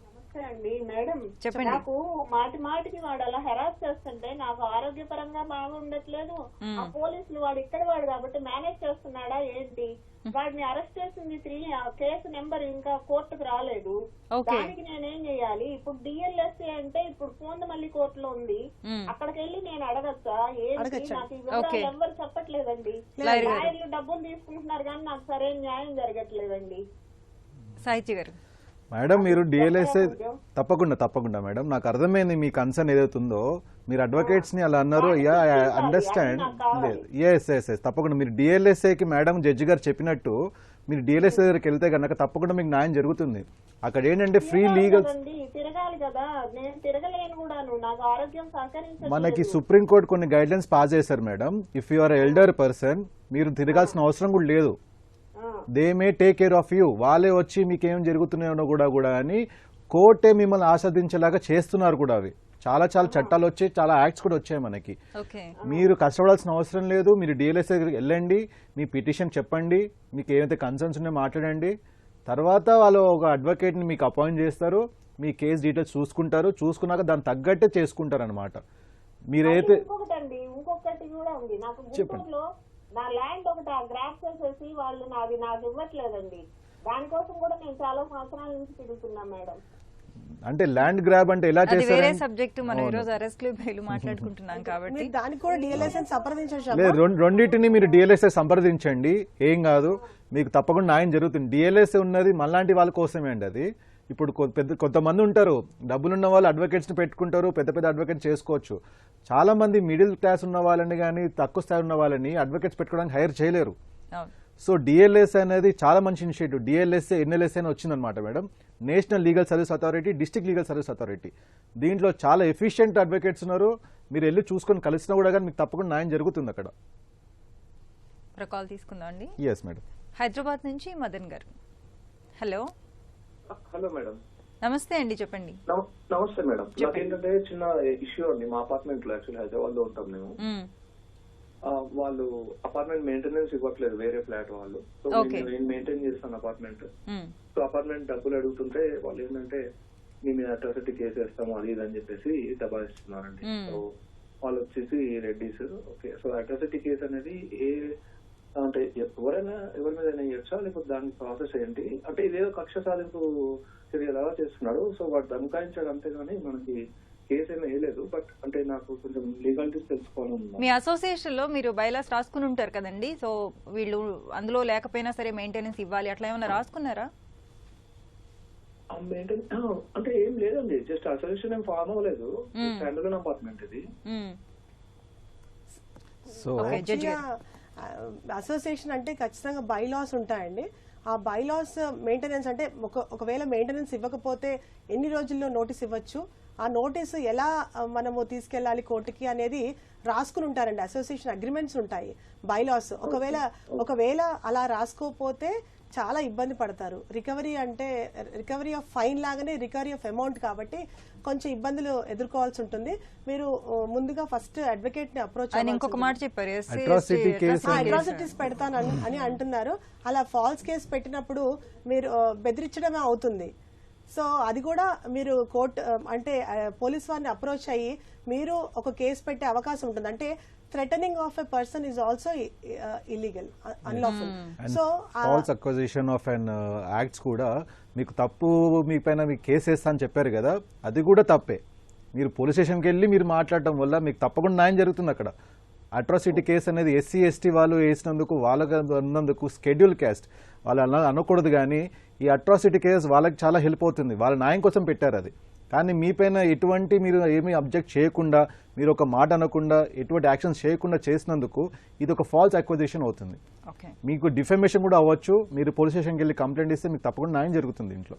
నమస్తే అండి మేడం. చెప్పండి. నాకు మాటి మాటికి వాడు అలా హెరాస్ చేస్తుంటే నాకు ఆరోగ్యపరంగా బాగుండట్లేదు. ఆ పోలీసులు వాడు ఇక్కడ వాడు కాబట్టి మేనేజ్ చేస్తున్నాడా ఏంటి? వాడిని అరెస్ట్ చేసింది 3 కేసు నెంబర్ ఇంకా కోర్టుకు రాలేదు. దానికి నేనేం చేయాలి? ఇప్పుడు డిఎల్ఎస్ఏ అంటే ఇప్పుడు పూందమల్లి కోర్టులో ఉంది. అక్కడికి వెళ్ళి నేను అడగచ్చా? ఏంటి నాకు ఈ వివరాలు ఎవ్వరు చెప్పట్లేదండి. లాయర్లు డబ్బులు తీసుకుంటున్నారు కానీ నాకు సరైన న్యాయం జరగట్లేదండి. సాహిత్య గారు. మేడం మీరు డిఎల్ఎస్ఏ తప్పకుండా మేడం, నాకు అర్థమైంది మీ కన్సర్న్ ఏదైతుందో. మీరు అడ్వకేట్స్ ని అలా అన్నారు, యా అండర్స్టాండ్. ఎస్ తప్పకుండా మీరు డిఎల్ఎస్ఏకి మేడం జడ్జి గారు చెప్పినట్టు మీరు డిఎల్ఎస్ఏ దగ్గరికి వెళ్తే కనుక తప్పకుండా మీకు న్యాయం జరుగుతుంది. అక్కడ ఏంటంటే ఫ్రీ లీగల్ తిరగాలి కదా, నేను తిరగలేను కూడాను, నాకు ఆరోగ్యం సహకరించట్లేదు. మనకి సుప్రీంకోర్టు కొన్ని గైడ్ లైన్స్ పాస్ చేశారు madam. If you are elder person మీరు తిరగాల్సిన అవసరం కూడా లేదు. They may take care of you. వాళ్ళే వచ్చి మీకేం జరుగుతున్నాయో కూడా అని కోర్టే మిమ్మల్ని ఆస్వాదించేలాగా చేస్తున్నారు కూడా. అవి చాలా చట్టాలు వచ్చాయి, చాలా యాక్ట్స్ కూడా వచ్చాయి మనకి. మీరు కష్టపడాల్సిన అవసరం లేదు. మీరు డిఎల్ఎస్ఏ దగ్గరికి వెళ్ళండి, మీ పిటిషన్ చెప్పండి, మీకు ఏమైతే కన్సర్న్స్ ఉన్నాయో మాట్లాడండి. తర్వాత వాళ్ళు ఒక అడ్వకేట్ని మీకు అపాయింట్ చేస్తారు, మీ కేసు డీటెయిల్స్ చూసుకుంటారు, చూసుకున్నాక దాన్ని తగ్గట్టే చేసుకుంటారు అనమాట. మీరైతే ఇంకొకటి కూడా ఉంది. నాకు గుంటూరులో నా ల్యాండ్ ఒకటి గ్రాప్ చేసేసి వాళ్ళు నాకు ఇవ్వట్లేదండి. దానికోసం కూడా నేను చాలా సంవత్సరాల నుంచి తిరుగుతున్నా మేడం. అంటే ల్యాండ్ గ్రాబ్ అంటే ఎలా చేస్తారు? వేరే సబ్జెక్ట్, మనం ఈ రోజు అరెస్ట్లు బెయిల్ మాట్లాడుకుంటున్నాం కాబట్టి దానికి కూడా డిఎల్ఎస్ఏ సంప్రదించవచ్చు. లేదు, రెండింటిని మీరు డిఎల్ఎస్ఏ సంప్రదించండి, ఏం కాదు, మీకు తప్పకుండా న్యాయం జరుగుతుంది. డిఎల్ఎస్ఏ ఉన్నది మనలాంటి వాళ్ళ కోసమే అండి. అది ఇప్పుడు కొంతమంది ఉంటారు, డబ్బులున్న వాళ్ళు అడ్వకేట్స్ ని పెట్టుకుంటారు, పెద్ద అడ్వకేట్ చేసుకోవచ్చు. చాలా మంది మిడిల్ క్లాస్ ఉన్న వాళ్ళని కానీ తక్కువ స్థాయి ఉన్న వాళ్ళని అడ్వకేట్స్ పెట్టుకోవడానికి హైర్ చేయలేరు. సో డిఎల్ఎస్ఏ అనేది చాలా మంచి ఇనిషియేటివ్. డిఎల్ఎస్ఏ ఎన్ఎల్ఎస్ఏ అని వచ్చిందనమాట madam, national legal service authority, district legal service authority. దీంట్లో చాలా ఎఫిషియెంట్ అడ్వకేట్స్ ఉన్నారు. మీరు వెళ్ళి చూసుకొని కలిసినా కూడా కానీ మీకు తప్పకుండా న్యాయం జరుగుతుంది అక్కడ. కాల్ తీసుకుందాం అండి. Yes madam. హైదరాబాద్ నుంచి మదన్ గారు. హలో. Hello madam. నమస్తే అండి, చెప్పండి. నమస్తే మేడం. నాకేంటంటే చిన్న ఇష్యూ అండి. మా అపార్ట్మెంట్ లో యాక్చువల్లీ హైదరాబాద్ లో ఉంటాం మేము. వాళ్ళు అపార్ట్మెంట్ మెయింటెనెన్స్ ఇవ్వట్లేదు, వేరే ఫ్లాట్ వాళ్ళు. సో నేను మెయింటైన్ చేస్తాను అపార్ట్మెంట్. సో అపార్ట్మెంట్ డబ్బులు అడుగుతుంటే వాళ్ళు ఏంటంటే మేము అట్రాసిటీ కేసు వేస్తాము అది ఇది అని చెప్పేసి దబాయిస్తున్నారండి. సో వాళ్ళు వచ్చేసి Reddys. Okay, so atrocity case అనేది అంటే ఎవరి మీద చేయొచ్చా, లేకపోతే దానికి ప్రాసెస్ ఏంటి? అంటే ఇదేదో కక్ష సాధింపు చర్యలాగా చేస్తున్నాడు. సో వాడు దమకాయించాడు అంతేగాని మనకి కేసు ఏమీ వేయలేదు. బట్ అంటే నాకు కొంచెం లీగాలిటీస్ తెలుసుకోవాలని. మీ అసోసియేషన్ లో మీరు బైలాస్ రాసుకుని ఉంటారు కదండి, సో వీళ్ళు అందులో లేకపోయినా సరే మెయింటెనెన్స్ ఇవ్వాలి అట్లా ఏమైనా రాసుకున్నారా? అంటే ఏం లేదండి, జస్ట్ అసోసియేషన్ ఏం ఫామ్ అవ్వలేదు. స్టాండర్డ్ అపార్ట్మెంట్ ఇది. సో అసోసియేషన్ అంటే ఖచ్చితంగా బైలాస్ ఉంటాయండి. ఆ బైలాస్ మెయింటెనెన్స్ అంటే ఒకవేళ మెయింటెనెన్స్ ఇవ్వకపోతే ఎన్ని రోజుల్లో నోటీస్ ఇవ్వచ్చు, ఆ నోటీసు ఎలా మనము తీసుకెళ్లాలి కోర్టుకి అనేది రాసుకుని ఉంటారండి. అసోసియేషన్ అగ్రిమెంట్స్ ఉంటాయి, బైలాస్. ఒకవేళ అలా రాసుకోకపోతే చాలా ఇబ్బంది పడతారు. రికవరీ ఆఫ్ ఫైన్ లాగానే రికవరీ ఆఫ్ అమౌంట్ కాబట్టి కొంచెం ఇబ్బందులు ఎదుర్కోవాల్సి ఉంటుంది. మీరు ముందుగా ఫస్ట్ అడ్వకేట్ ని అప్రోచ్. ఇంకొక మాట చెప్పారు, అట్రాసిటీస్ పెడతాను అని అంటున్నారు. అలా ఫాల్స్ కేసు పెట్టినప్పుడు మీరు బెదిరించడమే అవుతుంది. సో అది కూడా మీరు కోర్టు అంటే పోలీస్ వారిని అప్రోచ్ అయ్యి మీరు ఒక కేసు పెట్టే అవకాశం ఉంటుంది. అంటే threatening of a person is also illegal, unlawful. So false accusation of an acts కూడా మీకు తప్పు, మీ పైన మీకు కేసు వేస్తా అని చెప్పారు కదా, అది కూడా తప్పే. మీరు పోలీస్ స్టేషన్కి వెళ్ళి మీరు మాట్లాడటం వల్ల మీకు తప్పకుండా న్యాయం జరుగుతుంది అక్కడ. అట్రాసిటీ కేసు అనేది ఎస్సీ ఎస్టీ వాళ్ళు వేసినందుకు, వాళ్ళకి ఉన్నందుకు షెడ్యూల్ క్యాస్ట్ వాళ్ళు అలా అనకూడదు. కానీ ఈ అట్రాసిటీ కేసు వాళ్ళకి చాలా హెల్ప్ అవుతుంది, వాళ్ళ న్యాయం కోసం పెట్టారు అది. కానీ మీపైన ఎటువంటి మీరు ఏమీ అబ్జెక్ట్ చేయకుండా, మీరు ఒక మాట అనకుండా, ఎటువంటి యాక్షన్స్ చేయకుండా చేసినందుకు ఇది ఒక ఫాల్స్ అక్విజిషన్ అవుతుంది. మీకు డిఫమేషన్ కూడా అవ్వచ్చు. మీరు పోలీస్ స్టేషన్కి వెళ్ళి కంప్లైంట్ ఇస్తే మీకు తప్పకుండా న్యాయం జరుగుతుంది ఇంట్లో.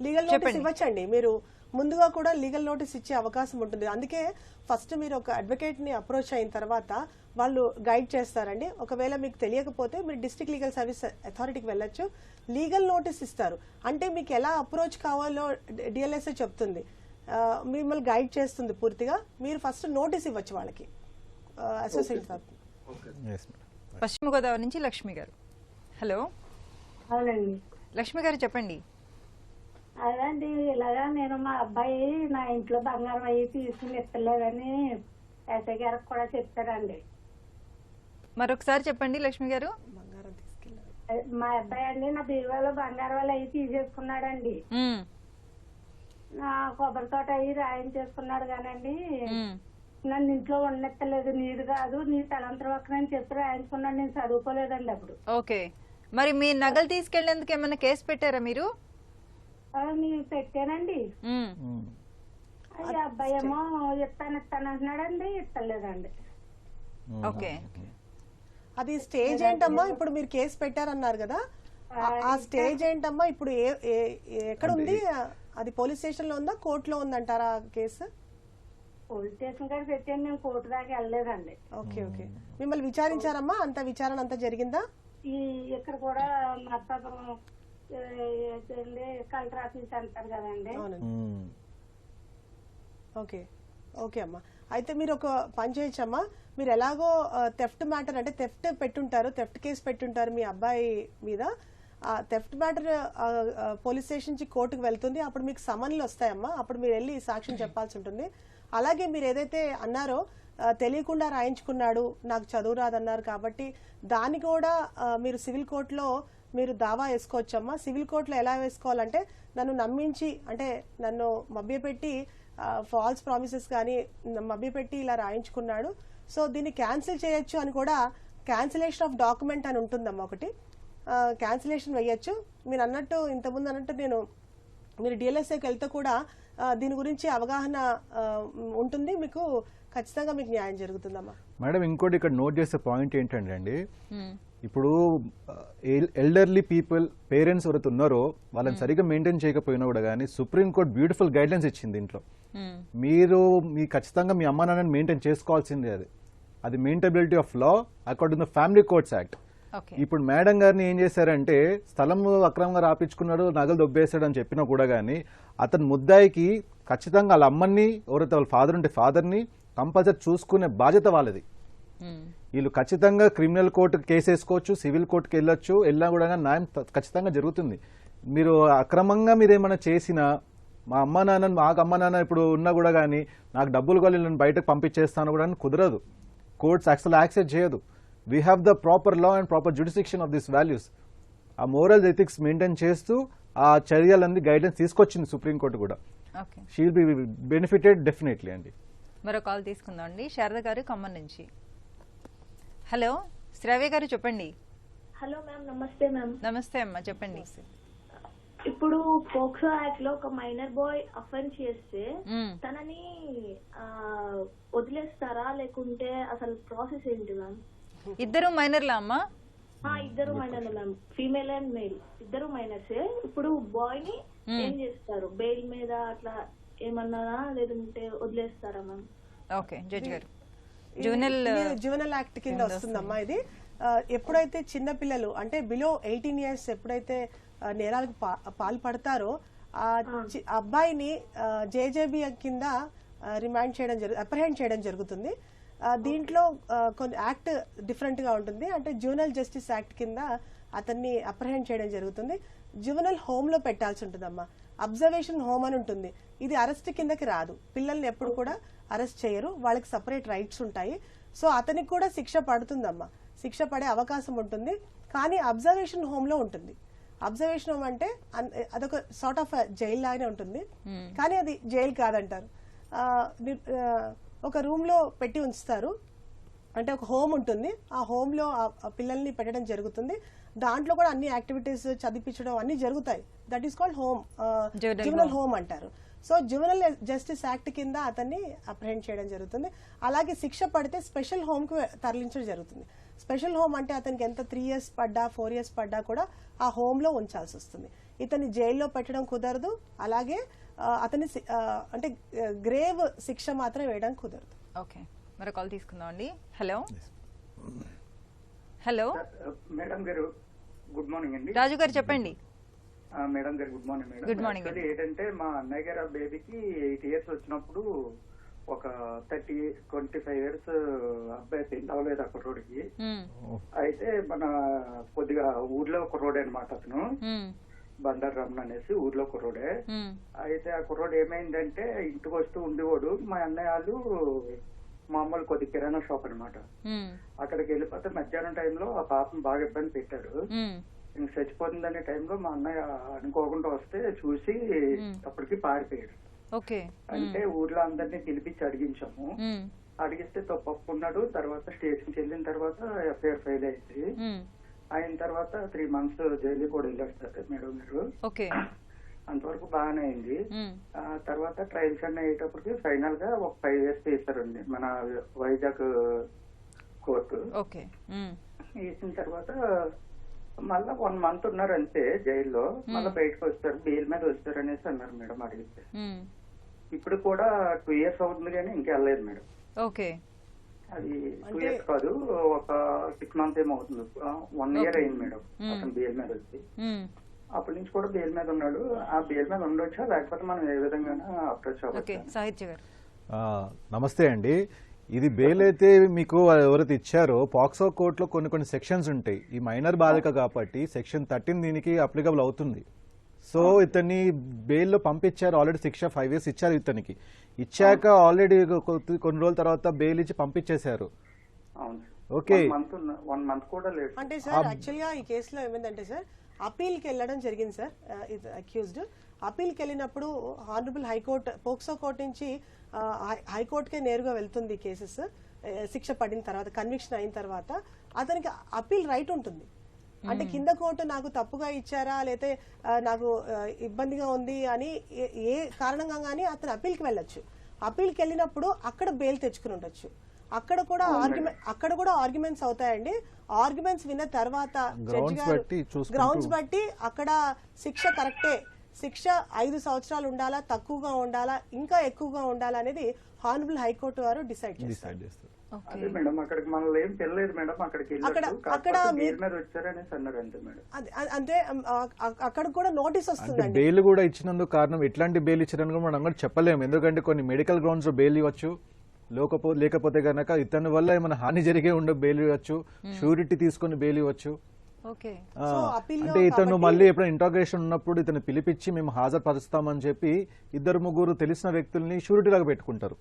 లీగల్ నోటీస్ ఇవ్వచ్చండి. మీరు ముందుగా కూడా లీగల్ నోటీస్ ఇచ్చే అవకాశం ఉంటుంది. అందుకే ఫస్ట్ మీరు ఒక అడ్వకేట్ ని అప్రోచ్ అయిన తర్వాత వాళ్ళు గైడ్ చేస్తారండి. ఒకవేళ మీకు తెలియకపోతే మీరు డిస్ట్రిక్ట్ లీగల్ సర్వీస్ అథారిటీకి వెళ్ళొచ్చు, లీగల్ నోటీస్ ఇస్తారు. అంటే మీకు ఎలా అప్రోచ్ కావాలో డిఎల్ఎస్ఏ చెప్తుంది, మిమ్మల్ని గైడ్ చేస్తుంది పూర్తిగా. మీరు ఫస్ట్ నోటీస్ ఇవ్వచ్చు వాళ్ళకి అసోసియేషన్. Yes, madam. పశ్చిమ గోదావరి నుంచి లక్ష్మి గారు. హలో అవునండి. లక్ష్మి గారు చెప్పండి. అదండి, ఇలాగా నేను మా అబ్బాయి నా ఇంట్లో బంగారం అయ్యి తీసుకుని ఇస్తలేదని ఎస్ఐ గారికి కూడా చెప్పారండి. మరొకసారి చెప్పండి లక్ష్మి గారు. బంగారం తీసుకెళ్ళారు. మా అబ్బాయి అండి నా బీరువాలో బంగారం అయ్యి తీసేసుకున్నాడండి. మ్మ్. నా కొబ్బరి తోట అయ్యి రాయించేసుకున్నాడు కానండి, మ్మ్. నన్ను ఇంట్లో ఉండెత్తలేదు. నీది కాదు, నీ తలంతరం ఒక్కనని చెప్పి రాయించుకున్నాడు. నేను చదువుకోలేదండి అప్పుడు. ఓకే, మరి మీ నగలు తీసుకెళ్లేందుకు ఏమైనా కేసు పెట్టారా మీరు? నేను పెట్టానండి. మ్మ్. ఈ అబ్బాయి ఏమో ఇస్తాను అంటున్నాడండి, ఇస్తలేదండి. ఓకే. అది స్టేజ్ ఏంటమ్మా? ఇప్పుడు మీరు కేసు పెట్టారన్నారు కదా, ఆ స్టేజ్ ఏంటమ్మా? ఇప్పుడు ఎక్కడ ఉంది అది? పోలీస్ స్టేషన్ లో ఉందా, కోర్టులో ఉందంటారా కేసు? పోలీస్ స్టేషన్ కాడ పెట్టాను, నేను కోర్టు దాకా వెళ్ళలేదండి. Okay okay. మిమ్మల్ని విచారించారమ్మా? అంత విచారణ అంతా జరిగిందా? ఇక్కడ కూడా నర్సాపురం కలెక్టర్ ఆఫీస్ అంటారు కదండి. అవునండి. ఓకే ఓకే అమ్మా. అయితే మీరు ఒక పని చేయొచ్చమ్మా. మీరు ఎలాగో థెఫ్ట్ మ్యాటర్ అంటే థెఫ్ట్ పెట్టుంటారు, థెఫ్ట్ కేసు పెట్టుంటారు మీ అబ్బాయి మీద. ఆ థెఫ్ట్ మ్యాటర్ పోలీస్ స్టేషన్ నుంచి కోర్టుకు వెళ్తుంది. అప్పుడు మీకు సమన్లు వస్తాయమ్మా. అప్పుడు మీరు వెళ్ళి సాక్ష్యం చెప్పాల్సి ఉంటుంది. అలాగే మీరు ఏదైతే అన్నారో తెలియకుండా రాయించుకున్నాడు, నాకు చదువు రాదన్నారు కాబట్టి దాన్ని కూడా మీరు సివిల్ కోర్టులో మీరు దావా వేసుకోవచ్చమ్మా. సివిల్ కోర్టులో ఎలా వేసుకోవాలంటే, నన్ను నమ్మించి అంటే నన్ను మభ్యపెట్టి ఫాల్స్ ప్రామిసెస్ కానీ మభ్యపెట్టి ఇలా రాయించుకున్నాడు, సో దీన్ని క్యాన్సిల్ చేయొచ్చు అని కూడా క్యాన్సిలేషన్ ఆఫ్ డాక్యుమెంట్ అని ఉంటుందమ్మా. ఒకటి క్యాన్సిలేషన్ వేయచ్చు. మీరు అన్నట్టు ఇంతకుముందు అన్నట్టు మీరు డిఎల్ఎస్ఏకి వెళ్తే కూడా దీని గురించి అవగాహన ఉంటుంది, మీకు ఖచ్చితంగా మీకు న్యాయం జరుగుతుందమ్మా. మేడం ఇంకోటి ఇక్కడ నోట్ చేసే పాయింట్ ఏంటంటే అండి, ఇప్పుడు ఎల్డర్లీ పీపుల్ పేరెంట్స్ ఎవరైతే ఉన్నారో వాళ్ళని సరిగ్గా మెయింటైన్ చేయకపోయినా కూడా కానీ సుప్రీంకోర్టు బ్యూటిఫుల్ గైడ్లైన్స్ ఇచ్చింది. దీంట్లో మీరు ఖచ్చితంగా మీ అమ్మా నాన్నని మెయింటైన్ చేసుకోవాల్సిందే. అది maintainability of law according to family courts act. ఇప్పుడు మేడం గారిని ఏం చేశారంటే, స్థలం అక్రమంగా రాపించుకున్నాడు, నగలు దొబ్బేశాడు అని చెప్పినా కూడా కానీ అతని ముద్దాయికి ఖచ్చితంగా వాళ్ళ అమ్మని ఎవరైతే వాళ్ళ ఫాదర్ ఉంటే ఫాదర్ని కంపల్సరీ చూసుకునే బాధ్యత వాళ్ళది. వీళ్ళు ఖచ్చితంగా క్రిమినల్ కోర్టుకు కేసు వేసుకోవచ్చు, సివిల్ కోర్టుకి వెళ్ళొచ్చు, వెళ్ళినా కూడా న్యాయం ఖచ్చితంగా జరుగుతుంది. మీరు అక్రమంగా మీరు ఏమైనా చేసినా, మా అమ్మ నాన్న మాకు అమ్మ నాన్న ఇప్పుడు ఉన్నా కూడా కానీ నాకు డబ్బులు కావాలి నేను బయటకు పంపించేస్తాను కూడా కుదరదు. కోర్ట్స్ అసలు యాక్సెప్ట్ చేయదు. We have the proper law and proper jurisdiction of this values. ఆ మోరల్ ఎథిక్స్ మెయింటైన్ చేస్తూ ఆ చర్యలన్నీ గైడెన్స్ తీసుకొచ్చింది సుప్రీంకోర్టు కూడా. She will be benefited definitely అండి. మరో కాల్ తీసుకుందాం అండి. శారద గారు ఖమ్మం నుంచి. హలో శ్రావ్య గారు చెప్పండి. హలో మ్యామ్, నమస్తే మ్యామ్. నమస్తే అమ్మా, చెప్పండి. ఇప్పుడు పోక్సో యాక్ట్ లో ఒక మైనర్ బాయ్ అఫెన్స్ చేస్తే తనని వదిలేస్తారా, లేకుంటే అసలు ప్రాసెస్ ఏంటి మ్యామ్? ఇద్దరు మైనర్లా అమ్మా? ఇద్దరు minor ma'am, female and male ఇద్దరు మైనర్సే. ఇప్పుడు బాయ్ ని ఏం చేస్తారు? బెయిల్ మీద అట్లా ఏమన్నారా, లేదంటే వదిలేస్తారా మ్యామ్? ఓకే జడ్జి గారు, జువెనల్ యాక్ట్ కింద వస్తుందమ్మా ఇది. ఎప్పుడైతే చిన్న పిల్లలు అంటే బిలో 18 years ఎప్పుడైతే నేరాలకు పాల్పడతారో ఆ అబ్బాయిని జేజేబీ కింద రిమాండ్ చేయడం అప్రహెండ్ చేయడం జరుగుతుంది. దీంట్లో కొన్ని యాక్ట్ డిఫరెంట్ గా ఉంటుంది. అంటే జువెనల్ జస్టిస్ యాక్ట్ కింద అతన్ని అప్రహెండ్ చేయడం జరుగుతుంది. జువెనల్ హోమ్ లో పెట్టాల్సి ఉంటుందమ్మా. అబ్జర్వేషన్ హోమ్ అని ఉంటుంది. ఇది అరెస్ట్ కిందకి రాదు. పిల్లల్ని ఎప్పుడు కూడా అరెస్ట్ చేయరు, వాళ్ళకి సపరేట్ రైట్స్ ఉంటాయి. సో అతనికి కూడా శిక్ష పడుతుందమ్మా, శిక్ష పడే అవకాశం ఉంటుంది. కానీ అబ్జర్వేషన్ హోమ్ లో ఉంటుంది. అబ్జర్వేషన్ హోమ్ అంటే అదొక సార్ట్ ఆఫ్ జైల్ లాగానే ఉంటుంది, కానీ అది జైలు కాదంటారు. ఒక రూమ్ లో పెట్టి ఉంచుతారు, అంటే ఒక హోమ్ ఉంటుంది. ఆ హోమ్ లో ఆ పిల్లల్ని పెట్టడం జరుగుతుంది. దాంట్లో కూడా అన్ని యాక్టివిటీస్ చదివించడం అన్ని జరుగుతాయి. That is called home, juvenile home అంటారు. సో జువెనల్ జస్టిస్ యాక్ట్ కింద అతన్ని అప్రహెండ్ చేయడం జరుగుతుంది. అలాగే శిక్ష పడితే స్పెషల్ హోమ్ కు తరలించడం జరుగుతుంది. స్పెషల్ హోమ్ అంటే అతనికి ఎంత 3 years పడ్డా 4 years పడ్డా కూడా ఆ హోమ్ లో ఉంచాల్సి వస్తుంది. ఇతన్ని జైల్లో పెట్టడం కుదరదు. అలాగే అతని అంటే గ్రేవ్ శిక్ష మాత్రం వేయడం కుదరదు. ఓకే, మరో కాల్ తీసుకుందాం అండి. హలో హలో మేడం గారు, గుడ్ మార్నింగ్ అండి. రాజు గారు చెప్పండి. మేడం గారు good morning. Madam good morning. ఏంటంటే మా అన్నయ్య గారు బేబీకి 8 years వచ్చినప్పుడు ఒక 25 ఇయర్స్ అబ్బాయి పెళ్లి అవ్వలేదు ఆ కుర్రోడికి. అయితే మన కొద్దిగా ఊర్లో కుర్రోడే అనమాట అతను, బండారు రమణ అనేసి ఊర్లో కుర్రోడే. అయితే ఆ కుర్రోడు ఏమైందంటే ఇంటికి వస్తూ ఉండేవాడు. మా అన్నయ్య వాళ్ళు మామూలు కొద్ది కిరాణా షాప్ అనమాట. అక్కడికి వెళ్ళిపోతే మధ్యాహ్నం టైంలో ఆ పాపను బాగా ఇబ్బంది పెట్టాడు. ఇంక చచ్చిపోతుందనే టైంలో మా అన్నయ్య అనుకోకుండా వస్తే చూసి అప్పటికి పారిపోయాడు. అంటే ఊర్లో అందరినీ పిలిపించి అడిగించాము. అడిగిస్తే తప్పకున్నాడు. తర్వాత స్టేషన్కి వెళ్ళిన తర్వాత ఎఫ్ఐఆర్ ఫైల్ అయింది. అయిన తర్వాత 3 months జైలు కూడా వెళ్ళారు మేడం గారు. అంతవరకు బాగానే అయింది. తర్వాత ట్రయల్స్ అన్నీ అయ్యేటప్పటికి ఫైనల్ గా ఒక 5 years చేశారండి మన వైజాగ్ కోర్టు. వేసిన తర్వాత మళ్ళా 1 month ఉన్నారు అంతే జైల్లో. మళ్ళీ బయటకు వస్తారు, బెయిల్ మీద వస్తారు అనేసి అన్నారు మేడం అడిగితే. ఇప్పుడు కూడా 2 years అవుతుంది కానీ ఇంకా వెళ్ళలేదు మేడం. అది 2 years కాదు, ఒక 6 months ఏమో అవుతుంది. 1 year అయింది మేడం అతను బెయిల్ మీద వచ్చి. అప్పటి నుంచి కూడా బెయిల్ మీద ఉన్నాడు. ఆ బెయిల్ మీద ఉండొచ్చా లేకపోతే మనం ఏ విధంగా అప్రోచ్ అవ్వచ్చు? నమస్తే అండి. ఇది బెయిల్ అయితే మీకు ఎవరైతే ఇచ్చారో పాక్సో కోర్టులో కొన్ని సెక్షన్స్ ఉంటాయి. ఈ మైనర్ బాలిక కాబట్టి సెక్షన్ 13 దీనికి అప్లికబుల్ అవుతుంది. సో ఇతన్ని బెయిల్లో పంపించారు. ఆల్రెడీ శిక్ష 5 years ఇచ్చారు ఇతనికి. ఇచ్చాక ఆల్రెడీ కొన్ని రోజుల తర్వాత బెయిల్ ఇచ్చి పంపించేశారు. ఓకే. 1 month కూడా లేదు. అంటే సార్ యాక్చువల్గా ఈ కేసులో ఏమైందంటే సార్ అపీల్కి వెళ్ళడం జరిగింది సార్. అక్యూజ్డ్ అపీల్కి వెళ్ళినప్పుడు హానరబుల్ హైకోర్టు పోక్సో కోర్టు నుంచి హైకోర్టుకే నేరుగా వెళ్తుంది కేసెస్. శిక్ష పడిన తర్వాత, కన్విక్షన్ అయిన తర్వాత అతనికి అపీల్ రైట్ ఉంటుంది. అంటే కింద కోర్టు నాకు తప్పుగా ఇచ్చారా లేతే నాకు ఇబ్బందిగా ఉంది అని ఏ కారణంగా కానీ అతను అపీల్కి వెళ్ళొచ్చు. అపీల్కి వెళ్ళినప్పుడు అక్కడ బెయిల్ తెచ్చుకుని ఉండొచ్చు. అక్కడ కూడా ఆర్గ్యుమెంట్స్ అవుతాయండి. ఆర్గ్యుమెంట్స్ విన్న తర్వాత గ్రౌండ్స్ బట్టి అక్కడ శిక్ష కరెక్టే, శిక్ష 5 సంవత్సరాలు ఉండాలా, తక్కువగా ఉండాలా, ఇంకా ఎక్కువగా ఉండాలా అనేది హానరబుల్ హైకోర్టు వారు డిసైడ్ చేస్తారు. అదే మేడం అక్కడికి మనల్ని ఏం తెలియదు మేడం. అక్కడికి అంటే అక్కడ కూడా నోటీస్ వస్తుంది. బెయిల్ కూడా ఇచ్చినందుకు కారణం ఎట్లాంటి బెయిల్ ఇచ్చినందుకు మనం కూడా చెప్పలేము. ఎందుకంటే కొన్ని మెడికల్ గ్రౌండ్స్ లో బెయిల్ ఇవ్వచ్చు, లేకపోతే గనక ఇతని వల్ల ఏమైనా హాని జరిగే ఉండే బెయిల్ ఇవ్వచ్చు, షూరిటీ తీసుకుని బెయిల్ ఇవ్వచ్చు. అంటే ఇతను మళ్ళీ ఎప్పుడైనా ఇంట్రాగేషన్ ఉన్నప్పుడు ఇతను పిలిపించి మేము హాజరుపరుస్తామని చెప్పి 2-3 తెలిసిన వ్యక్తుల్ని షూరిటీ లాగా పెట్టుకుంటారు.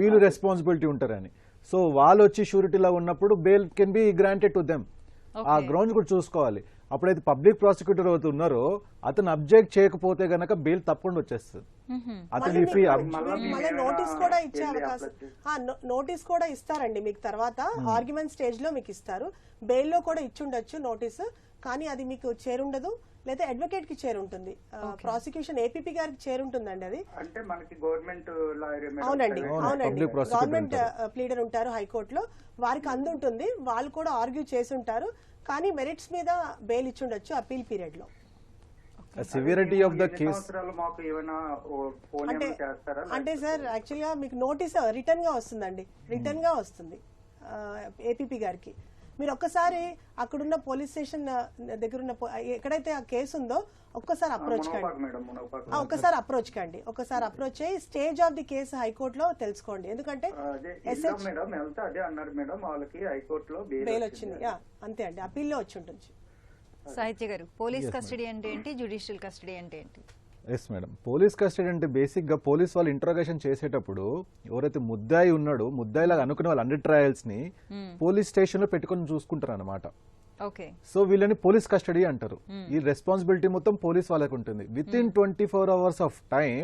వీళ్ళు రెస్పాన్సిబిలిటీ ఉంటారని. సో వాళ్ళు వచ్చి షూరిటీ లాగా ఉన్నప్పుడు bail can be granted to them. ఆ గ్రౌండ్స్ కూడా చూసుకోవాలి. అప్పుడైతే పబ్లిక్ ప్రాసిక్యూటర్ అవుతూ ఉన్నారో అతను అబ్జెక్ట్ చేయకపోతే గనక బెయిల్ తప్పకుండా వచ్చేస్తుంది. అతను నోటీస్ కూడా ఇస్తారండి మీకు. తర్వాత ఆర్గ్యుమెంట్ స్టేజ్ లో మీకు ఇస్తారు. బెయిల్ లో కూడా ఇచ్చుండొచ్చు నోటీసు, కానీ అది మీకు చేరుండదు, లేదా అడ్వకేట్ కి చేరుంటుంది. ప్రాసిక్యూషన్ ఏపీపీ గారికి చేరుంటుందండి అది. అంటే మనకి గవర్నమెంట్ అవునండి గవర్నమెంట్ ప్లీడర్ ఉంటారు హైకోర్టులో, వారికి అందుంటుంది. వాళ్ళు కూడా ఆర్గ్యూ చేసి ఉంటారు, కానీ మెరిట్స్ మీద బెయిల్ ఇచ్చుండొచ్చు అపీల్ పీరియడ్ లో. సివియరిటీ ఆఫ్ ద కేస్ అంటే సార్ యాక్చువల్ గా మీకు నోటీస్ రిటర్న్ గా వస్తుందండి. రిటర్న్ గా వస్తుంది ఏపీపీ గారికి. మీరు ఒక్కసారి అక్కడున్న పోలీస్ స్టేషన్ దగ్గర ఉన్న ఎక్కడైతే ఆ కేసు ఉందో ఒక్కసారి అప్రోచ్ కండి. ఒకసారి అప్రోచ్ అయ్యి స్టేజ్ ఆఫ్ ది కేసు హైకోర్టులో తెలుసుకోండి. ఎందుకంటే బెయిల్ వచ్చింది అంతే అండి, అపీల్లో వచ్చి ఉంటుంది. సాహిత్య గారు, పోలీస్ కస్టడీ అంటే ఏంటి, జ్యుడిషియల్ కస్టడీ అంటే ఏంటి? ఎస్ మేడం, పోలీస్ కస్టడీ అంటే బేసిక్ గా పోలీస్ వాళ్ళు ఇంట్రాగేషన్ చేసేటప్పుడు ఎవరైతే ముద్దాయి ఉన్నాడో ముద్దాయిలాగా అనుకునే వాళ్ళు అన్ని ట్రయల్స్ ని పోలీస్ స్టేషన్ లో పెట్టుకుని చూసుకుంటారు అనమాట. సో వీళ్ళని పోలీస్ కస్టడీ అంటారు. ఈ రెస్పాన్సిబిలిటీ మొత్తం పోలీస్ వాళ్ళకి ఉంటుంది. With in 24 hours of time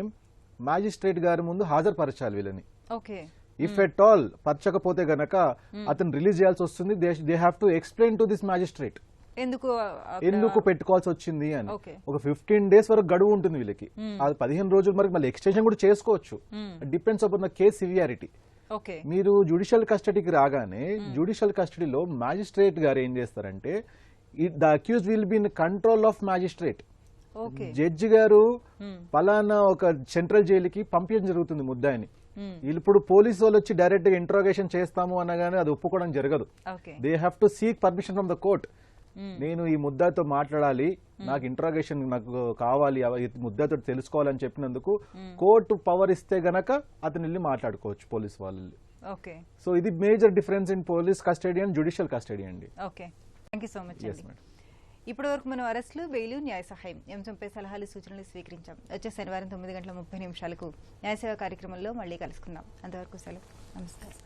magistrate గారి ముందు హాజరుపరచాలి వీళ్ళని. ఇఫ్ ఎట్ ఆల్ పరచకపోతే గనక అతను రిలీజ్ చేయాల్సి వస్తుంది. They have to explain to this magistrate ఎందుకు పెట్టుకోవాల్సి వచ్చింది అని. ఒక 15 days వరకు గడువు ఉంటుంది వీళ్ళకి. అది 15 రోజులు వరకు మళ్ళీ ఎక్స్టెన్షన్ కూడా చేసుకోవచ్చు. Depends upon the case severity. మీరు జ్యుడిషియల్ కస్టడీకి రాగానే జ్యుడిషియల్ కస్టడీలో మ్యాజిస్ట్రేట్ గారు ఏం చేస్తారంటే the accused will be in control of magistrate. Judge గారు పలానా ఒక సెంట్రల్ జైలుకి పంపించడం జరుగుతుంది ముద్దాయిని. ఇప్పుడు పోలీసు వాళ్ళు వచ్చి డైరెక్ట్ గా ఇంట్రాగేషన్ చేస్తాము అనగానే అది ఒప్పుకోవడం జరగదు. They have to seek permission from the court. నేను ఈ ముద్దాతో మాట్లాడాలి, నాకు ఇంట్రాగేషన్ నాకు కావాలి, ఈ ముద్దాతో తెలుసుకోవాలని చెప్పినందుకు కోర్టు పవర్ ఇస్తే గనక అతను వెళ్ళి మాట్లాడుకోవచ్చు పోలీస్ వాళ్ళు. ఓకే, సో ఇది major difference in police custody and judicial custody అండి. Okay, thank you so much అండి. ఇప్పటి వరకు మనం అరెస్టులు, బెయిల్, న్యాయ సహాయం అంశంపై సలహాలు, సూచనలు స్వీకరించాం. వచ్చే శనివారం 9:30 న్యాయ సేవ కార్యక్రమంలో మళ్ళీ కలుసుకుందాం. అంతవరకు సెలవు. నమస్కారం.